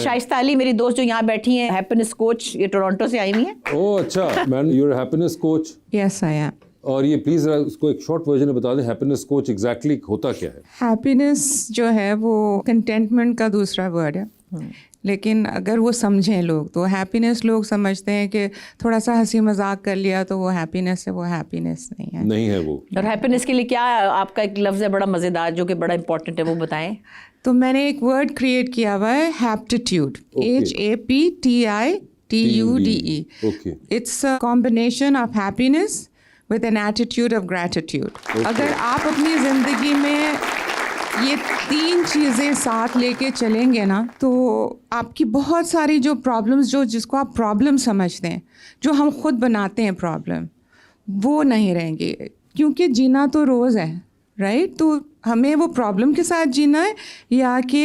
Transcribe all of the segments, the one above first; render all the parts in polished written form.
शाइस्ता अली मेरी दोस्त जो यहाँ बैठी हैं, हैप्पीनेस कोच, ये टोरंटो से आई हुई है। ओह अच्छा, man you are happiness coach. Yes I am. और ये प्लीज उसको एक शॉर्ट वर्जन में बता दें, हैप्पीनेस कोच एग्जैक्टली होता क्या है? हैप्पीनेस जो है वो कंटेंटमेंट का दूसरा वर्ड है, लेकिन अगर वो समझें लोग तो हैप्पीनेस लोग समझते हैं कि थोड़ा सा हंसी मजाक कर लिया तो वो हैप्पीनेस है, वो हैप्पीनेस नहीं है। नहीं है वो। और हैप्पीनेस के लिए क्या आपका एक लफ्ज़ है बड़ा मज़ेदार जो कि बड़ा इंपॉर्टेंट है, वो बताएं। तो मैंने एक वर्ड क्रिएट किया हुआ है, हैप्टिट्यूड, HAPTITUDE। Okay. It's a combination of happiness with an attitude of gratitude. अगर आप अपनी ज़िंदगी में ये 3 चीज़ें साथ लेके चलेंगे ना तो आपकी बहुत सारी जो प्रॉब्लम्स, जो जिसको आप प्रॉब्लम समझते हैं, जो हम खुद बनाते हैं प्रॉब्लम, वो नहीं रहेंगी। क्योंकि जीना तो रोज़ है, राइट? तो हमें वो प्रॉब्लम के साथ जीना है या कि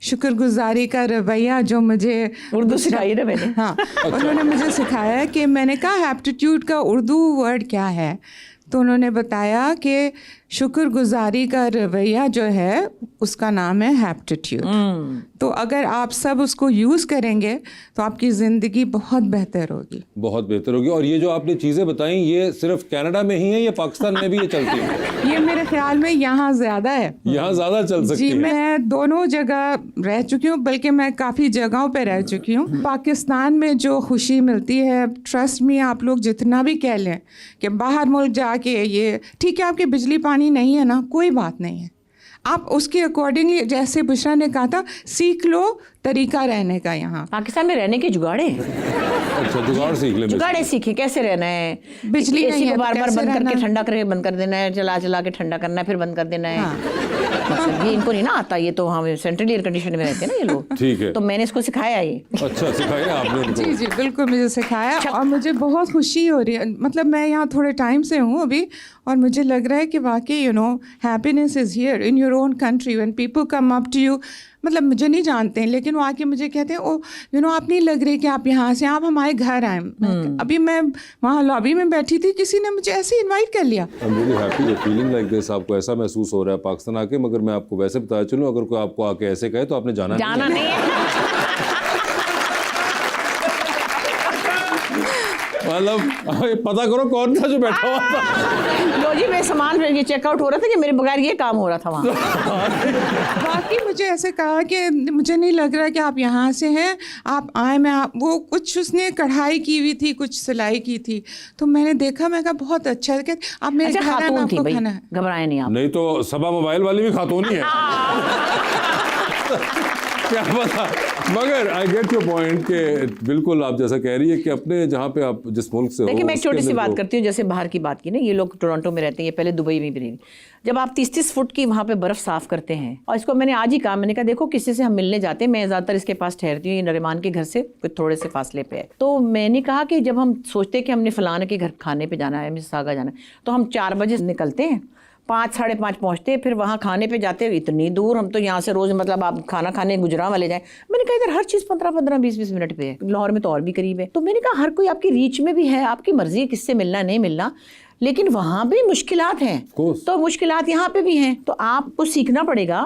शुक्रगुजारी का रवैया जो मुझे उर्दू सिखाई है मैंने। हाँ, उन्होंने मुझे सिखाया है कि मैंने कहा हैप्टिट्यूड का उर्दू वर्ड क्या है, तो उन्होंने बताया कि शुक्रगुजारी का रवैया जो है उसका नाम है हैप्टिट्यूड। तो अगर आप सब उसको यूज़ करेंगे तो आपकी ज़िंदगी बहुत बेहतर होगी, बहुत बेहतर होगी। और ये जो आपने चीज़ें बताई ये सिर्फ कनाडा में ही है या पाकिस्तान में भी ये चलती है? ये मेरे ख्याल में यहाँ ज़्यादा है। यहाँ ज़्यादा चल सकती जी, है। मैं दोनों जगह रह चुकी हूँ, बल्कि मैं काफ़ी जगहों पे रह चुकी हूँ। पाकिस्तान में जो खुशी मिलती है, ट्रस्ट में आप लोग जितना भी कह लें कि बाहर मुल्क जाके ये ठीक है, आपके बिजली पानी नहीं है ना, कोई बात नहीं है, आप उसके अकॉर्डिंगली, जैसे बुशरा ने कहा था, सीख लो तरीका रहने का। यहाँ पाकिस्तान में रहने के जुगाड़ है। अच्छा, जुगाड़ सीख ले। जुगाड़े सीखे कैसे रहना है। बिजली एसी नहीं है को तो बार बार कैसे बंद करके रहना? ठंडा करके बंद कर देना है, चला चला के ठंडा करना है, फिर बंद कर देना है। मतलब ये इनको नहीं ना आता, ये तो हम सेंट्रल एयर कंडीशन में रहते हैं ना ये लोग। ठीक है। तो मैंने इसको सिखाया ये। अच्छा, सिखाया आपने इनको? जी जी बिल्कुल, मुझे सिखाया और मुझे बहुत खुशी हो रही है। मतलब मैं यहाँ थोड़े टाइम से हूँ अभी और मुझे लग रहा है कि वाकई happiness is here in your own country. When people come up to you, मतलब मुझे नहीं जानते हैं लेकिन वो आके मुझे कहते हैं, ओ आप नहीं लग रही कि आप यहाँ से, आप हमारे घर आए। अभी मैं वहाँ लॉबी में बैठी थी, किसी ने मुझे ऐसे इनवाइट कर लिया। I am really happy feeling like this. आपको ऐसा महसूस हो रहा है पाकिस्तान आके, मगर मैं आपको वैसे बताया चलूँ, अगर कोई आपको आके ऐसे कहे तो आपने जाना नहीं है। मतलब पता करो कौन था जो बैठा हुआ था। लो जी, मैं सामान ये चेकआउट हो रहा था कि मेरे बगैर ये काम हो रहा था वहाँ। बाकी मुझे ऐसे कहा कि मुझे नहीं लग रहा कि आप यहाँ से हैं, आप आए। वो कुछ उसने कढ़ाई की हुई थी, कुछ सिलाई की थी, तो मैंने देखा, मैं कहा बहुत अच्छा है, आप मेरे घर आए, मैं आपको खाना है। घबराए नहीं आप। नहीं तो सबा मोबाइल वाली भी खातून ही है। क्या पता, मगर आई गेट योर पॉइंट कि बिल्कुल आप जैसा कह रही है कि अपने जहाँ पे आप जिस मुल्क से हो। देखिए मैं एक छोटी सी बात करती हूँ, जैसे बाहर की बात की ना, ये लोग टोरंटो में रहते हैं, ये पहले दुबई में भी रहे। जब आप 30-30 फुट की वहाँ पे बर्फ़ साफ़ करते हैं, और इसको मैंने आज ही कहा, मैंने कहा देखो किसी से हम मिलने जाते हैं, मैं ज़्यादातर इसके पास ठहरती हूँ, ये नरीमान के घर से कुछ थोड़े से फासले पे है। तो मैंने कहा कि जब हम सोचते हैं कि हमने फ़लाने के घर खाने पर जाना है, मिसिसागा जाना है, तो हम 4 बजे निकलते हैं, 5-5:30 पहुँचते हैं, फिर वहाँ खाने पे जाते हैं, इतनी दूर। हम तो यहाँ से रोज़ मतलब आप खाना खाने गुजरां वाले जाएं। मैंने कहा इधर हर चीज़ 15-15, 20-20 मिनट पे है, लाहौर में तो और भी करीब है। तो मैंने कहा हर कोई आपकी रीच में भी है, आपकी मर्जी है किससे मिलना नहीं मिलना, लेकिन वहाँ भी मुश्किलात हैं, तो मुश्किलात यहाँ पे भी हैं। तो आपको सीखना पड़ेगा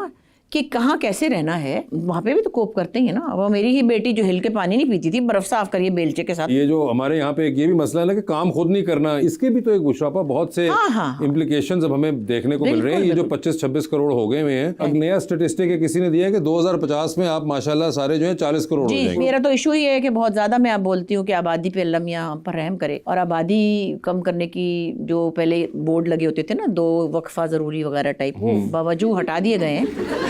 कि कहाँ कैसे रहना है। वहाँ पे भी तो कोप करते हैं ना। वो मेरी ही बेटी जो हिल के पानी नहीं पीती थी, बर्फ साफ करिए बेलचे के साथ। ये जो हमारे यहाँ पे एक ये भी मसला है ना कि काम खुद नहीं करना, इसके भी तो एक बुशरापा बहुत से इम्प्लीकेशंस अब हमें देखने को मिल रहे हैं। ये जो 25-26 करोड़ हो गए हुए हैं, अब नया स्टेटिस्टिक है किसी ने दिया है कि 2050 में आप माशाल्लाह सारे जो है 40 करोड़ हो जाएंगे। मेरा तो इशू ही है कि बहुत ज्यादा मैं आप बोलती हूँ कि आबादी पे अल्लाह मियां हम पर रहम करे, और आबादी कम करने की जो पहले बोर्ड लगे होते थे ना, 2 वक्फा जरूरी वगैरह टाइप, वो बावजूद हटा दिए गए हैं।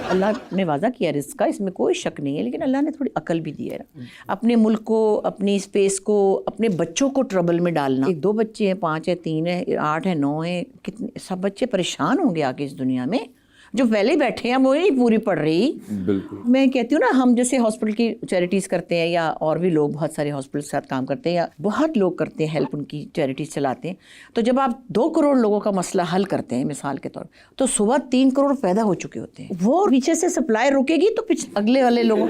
अल्लाह ने वादा किया रिस्क का, इसमें कोई शक नहीं है, लेकिन अल्लाह ने थोड़ी अकल भी दी है। अपने मुल्क को, अपनी स्पेस को, अपने बच्चों को ट्रबल में डालना। 1-2 बच्चे हैं, 5 है, 3 है, 8 है, 9 है, कितने सब बच्चे परेशान होंगे आगे इस दुनिया में। जो पहले बैठे हैं वो नहीं पूरी पड़ रही। बिल्कुल, मैं कहती हूँ ना, हम जैसे हॉस्पिटल की चैरिटीज़ करते हैं, या और भी लोग बहुत सारे हॉस्पिटल के साथ काम करते हैं, या बहुत लोग करते हैं हेल्प, उनकी चैरिटीज़ चलाते हैं। तो जब आप 2 करोड़ लोगों का मसला हल करते हैं मिसाल के तौर, तो सुबह 3 करोड़ पैदा हो चुके होते हैं। वो पीछे से सप्लाई रुकेगी तो अगले वाले लोगों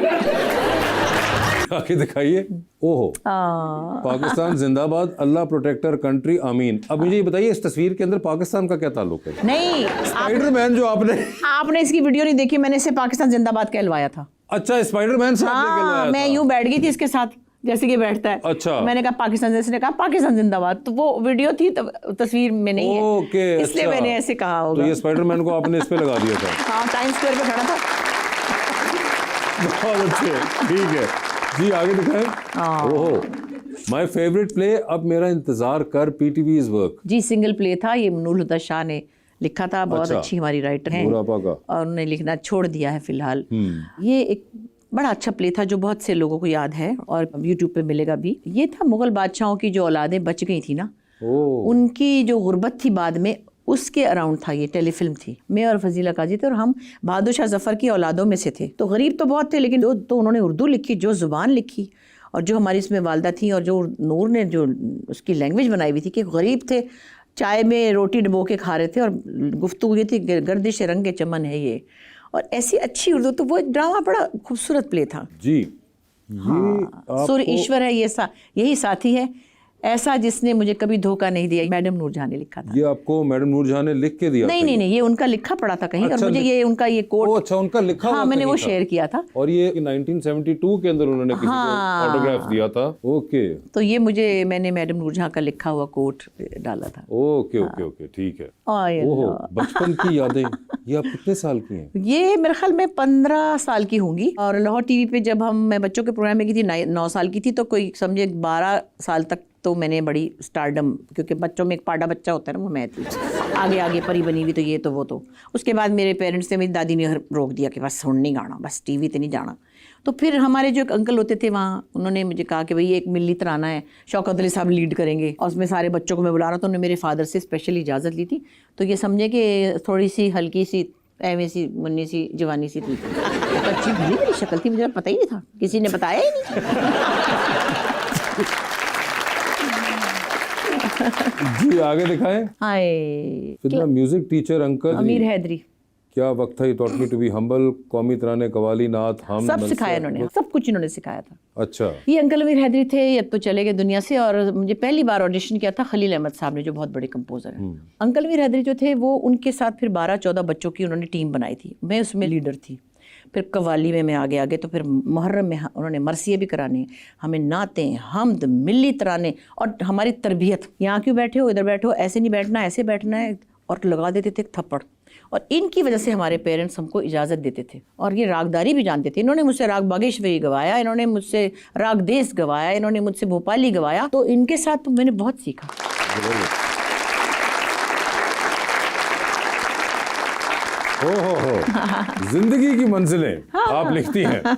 आके दिखाइए। ओहो, पाकिस्तान जिंदाबाद, अल्लाह प्रोटेक्टर कंट्री, आमीन। अब मुझे ये बताइए, इस तस्वीर के अंदर पाकिस्तान का क्या ताल्लुक है? नहीं, स्पाइडरमैन जो आपने इसकी वीडियो नहीं देखी, मैंने इसे पाकिस्तान जिंदाबाद कहलवाया था। अच्छा, स्पाइडरमैन से आपने हाँ, कहलवाया मैं था? यूं बैठ गई थी इसके साथ जैसे कि बैठता है। अच्छा। मैंने कहा पाकिस्तान, जैसे ने कहा पाकिस्तान जिंदाबाद, तो वो वीडियो थी, तस्वीर में नहीं है। ओके, इसलिए अच्छा। मैंने ऐसे कहा तो होगा। ये स्पाइडरमैन को आपने इस पे लगा दिया था? हाँ, टाइम स्क्वायर पे खड़ा था। बहुत अच्छे, ठीक है जी, आगे दिखाएं। ओहो, माय फेवरेट प्ले अब मेरा इंतजार कर, पीटीवीज वर्क। जी, सिंगल प्ले था ये, नूर हुदा शाह ने लिखा था, बहुत अच्छा। अच्छी हमारी राइटर हैं, नूर आपा का। और उन्होंने लिखना छोड़ दिया है फिलहाल। ये एक बड़ा अच्छा प्ले था जो बहुत से लोगों को याद है, और यूट्यूब पे मिलेगा भी। ये था मुगल बादशाहों की जो औलादें बच गई थी ना, उनकी जो गुर्बत थी बाद में, उसके अराउंड था ये, टेलीफिल्म थी। मैं और फजीला काजी थे, और हम बहादुर शाह जफर की औलादों में से थे। तो गरीब तो बहुत थे, लेकिन जो तो उन्होंने उर्दू लिखी, जो ज़ुबान लिखी, और जो हमारी इसमें वालदा थी, और जो नूर ने जो उसकी लैंग्वेज बनाई हुई थी कि गरीब थे, चाय में रोटी डुबो के खा रहे थे, और गुफ्तगू ये थी गर्दिश रंग चमन है ये, और ऐसी अच्छी उर्दू। तो वो ड्रामा बड़ा खूबसूरत प्ले था जी। हाँ, सुर ईश्वर है ये यही साथी है ऐसा जिसने मुझे कभी धोखा नहीं दिया, मैडम नूरजहां ने लिखा था। ये आपको मैडम नूरजहां ने लिख के दिया? नहीं, ये उनका लिखा पड़ा था कहीं। अच्छा, और मुझे ये उनका ये कोट, अच्छा, उनका लिखा हाँ, हुआ मैंने कहीं वो था। शेयर किया था। और ये 1972 के अंदर उन्होंने किसी को ऑटोग्राफ दिया था। ओके, तो ये मैंने मैडम नूरजहां का लिखा हुआ कोट डाला था। ओके ओके ओके, ठीक है। ओए ओहो, बचपन की यादें, ये आप कितने साल की हैं? ये मेरे ख्याल में 15 साल की होंगी। और लाहौर टीवी पे जब मैं बच्चों के प्रोग्राम में की थी, 9 साल की थी, तो कोई समझे 12 साल तक तो मैंने बड़ी स्टारडम, क्योंकि बच्चों में एक पाड़ा बच्चा होता है ना, वो मैं थी। आगे आगे परी बनी हुई, तो ये तो वो तो। उसके बाद मेरे पेरेंट्स ने, मेरी दादी ने रोक दिया कि बस सुन नहीं गाना, बस टीवी ते नहीं जाना। तो फिर हमारे जो एक अंकल होते थे वहाँ, उन्होंने मुझे कहा कि भाई एक मिल्ली तराना है, शौकत अली साहब लीड करेंगे, और उसमें सारे बच्चों को मैं बुला रहा था। उन्होंने मेरे फादर से स्पेशली इजाज़त ली थी। तो ये समझे कि थोड़ी सी हल्की सी ऐਵੇਂ सी मुन्नी सी जवानी सी थी, तो अच्छी भली मेरी शक्ल थी, मुझे पता ही नहीं था, किसी ने बताया ही नहीं। जी, आगे दिखाएं। हाय, फिर म्यूजिक टीचर अंकल अमीर हैदरी, क्या वक्त था, he taught me to be humble, कौमी तराने, कवाली, नात, हम सब सिखाया इन्होंने, सब कुछ इन्होंने सिखाया था। अच्छा, ये अंकल अमीर हैदरी थे, ये अब तो चले गए दुनिया से। और मुझे पहली बार ऑडिशन किया था खलील अहमद साहब ने, जो बहुत बड़े कंपोजर हैं। अंकल अमीर हैदरी जो थे, वो उनके साथ फिर 12-14 बच्चों की उन्होंने टीम बनाई थी, मैं उसमें लीडर थी। फिर कवाली में मैं आगे, तो फिर मुहर्रम में उन्होंने मरसिए भी कराने, हमें नाते, हमद, मिल्ली तराने, और हमारी तरबियत, यहाँ क्यों बैठे हो, इधर बैठो, ऐसे नहीं बैठना, ऐसे बैठना है, और लगा देते थे थप्पड़। और इनकी वजह से हमारे पेरेंट्स हमको इजाज़त देते थे, और ये रागदारी भी जानते थे। इन्होंने मुझसे राग बागेश्वरी गवाया, इन्होंने मुझसे राग देश गवाया, इन्होंने मुझसे भोपाली गवाया। तो इनके साथ तो मैंने बहुत सीखा। हो जिंदगी की मंजिलें आप लिखती हैं।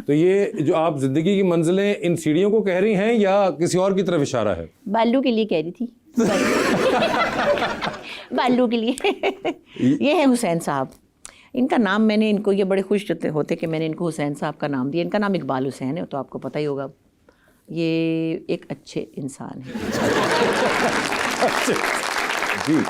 तो ये जो आप जिंदगी की मंजिलें इन सीढ़ियों को कह रही हैं या किसी और की तरफ इशारा है? बालू के लिए कह रही थी। बालू के लिए। ये है हुसैन साहब, इनका नाम मैंने, इनको ये बड़े खुश होते कि मैंने इनको हुसैन साहब का नाम दिया। इनका नाम इकबाल हुसैन है, तो आपको पता ही होगा। ये एक अच्छे इंसान है।